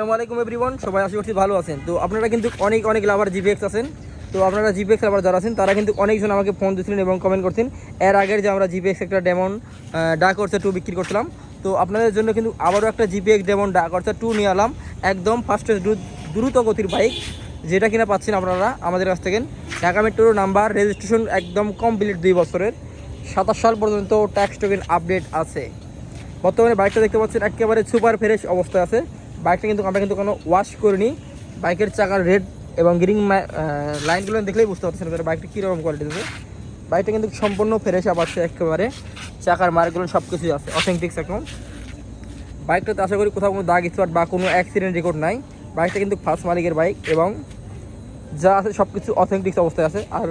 আসসালামু আলাইকুম এভরিওয়ান, সবাই আশা করছি ভালো আছেন। তো আপনারা কিন্তু অনেক লাভার জিপিএক্স আছেন। তো আপনারা জিপিএক্স লাভার যারা আছেন তারা কিন্তু অনেকজন আমাকে ফোন দিচ্ছিলেন এবং কমেন্ট করছেন এর আগের যে আমরা জিপিএক্স একটা ডেমন ডাক করছে 2 বিক্রি করছিলাম। তো আপনাদের জন্য কিন্তু আবারও একটা জিপিএক্স ডেমন ডাক করছে 2 নিয়ে এলাম, একদম ফাস্টেস্ট দ্রুত গতির বাইক, যেটা কিনা পাচ্ছেন আপনারা আমাদের কাছ থেকে। ঢাকা মেট্রোর নাম্বার, রেজিস্ট্রেশন একদম কমপ্লিট 2 বছরের, 27 সাল পর্যন্ত ট্যাক্স টোকেন আপডেট আছে। বর্তমানে বাইকটা দেখতে পাচ্ছেন একেবারে সুপার ফ্রেশ অবস্থায় আছে। বাইকটা কিন্তু আমরা কিন্তু কোনো ওয়াশ করিনি। বাইকের চাকার রেড এবং গ্রিন লাইনগুলো দেখলেই বুঝতে পারছেন বাইকটা কীরকম কোয়ালিটি আছে। বাইকটা কিন্তু সম্পূর্ণ ফ্রেশ পাচ্ছে, একেবারে চাকার মার্কগুলো সব কিছুই আছে অথেন্টিক্স একদম। বাইকটাতে আশা করি কোথাও কোনো দাগ স্পট বা কোনো অ্যাক্সিডেন্ট রেকর্ড নাই। বাইকটা কিন্তু ফার্স্ট মালিকের বাইক এবং যা আছে সব কিছু অথেন্টিক্স অবস্থায় আছে। আর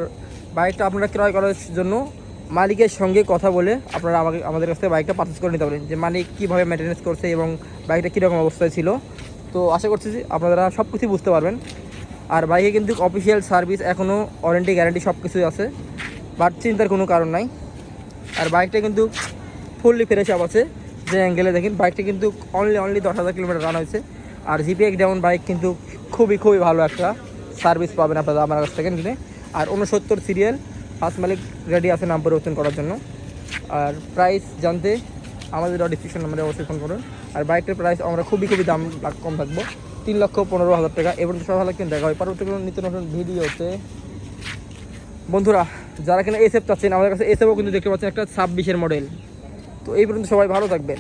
বাইকটা আপনারা ক্রয় করার জন্য মালিকের সঙ্গে কথা বলে আপনারা আমাদের কাছ থেকে বাইকটা পারচেস করে নিতে পারেন, যে মালিক কীভাবে মেনটেন্যান্স করছে এবং বাইকটা কীরকম অবস্থায় ছিল। তো আশা করছি যে আপনারা সব কিছুই বুঝতে পারবেন। আর বাইকে কিন্তু অফিসিয়াল সার্ভিস এখনও ওয়ারেন্টি গ্যারান্টি সব কিছুই আছে, বাট চিন্তার কোনো কারণ নাই। আর বাইকটা কিন্তু ফুললি ফ্রেশ আপ আছে। যে অ্যাঙ্গেলে দেখেন বাইকটা কিন্তু অনলি 10,000 কিলোমিটার রান হয়েছে। আর জিপিএক্স ডেমন বাইক কিন্তু খুবই ভালো একটা সার্ভিস পাবেন আপনারা আমার কাছ থেকে কিনে। আর 69 সিরিয়াল, ফার্স্ট মালিক রেডি আছে নাম পরিবর্তন করার জন্য। আর প্রাইস জানতে আমাদের ডিসক্রিপশন নাম্বারে অবশ্যই ফোন করুন। আর বাইকটার প্রাইস আমরা খুবই দাম কম থাকবো, 3,15,000 টাকা। এবার সব ভালো কিন্তু দেখা হয় পরবর্তী কোনো নিত্য নতুন ভিডিওতে। বন্ধুরা যারা কিনা এসএফ চাচ্ছেন, আমাদের কাছে এসএফও কিন্তু দেখতে পাচ্ছেন একটা 26-এর মডেল। তো এই পর্যন্ত সবাই ভালো থাকবেন।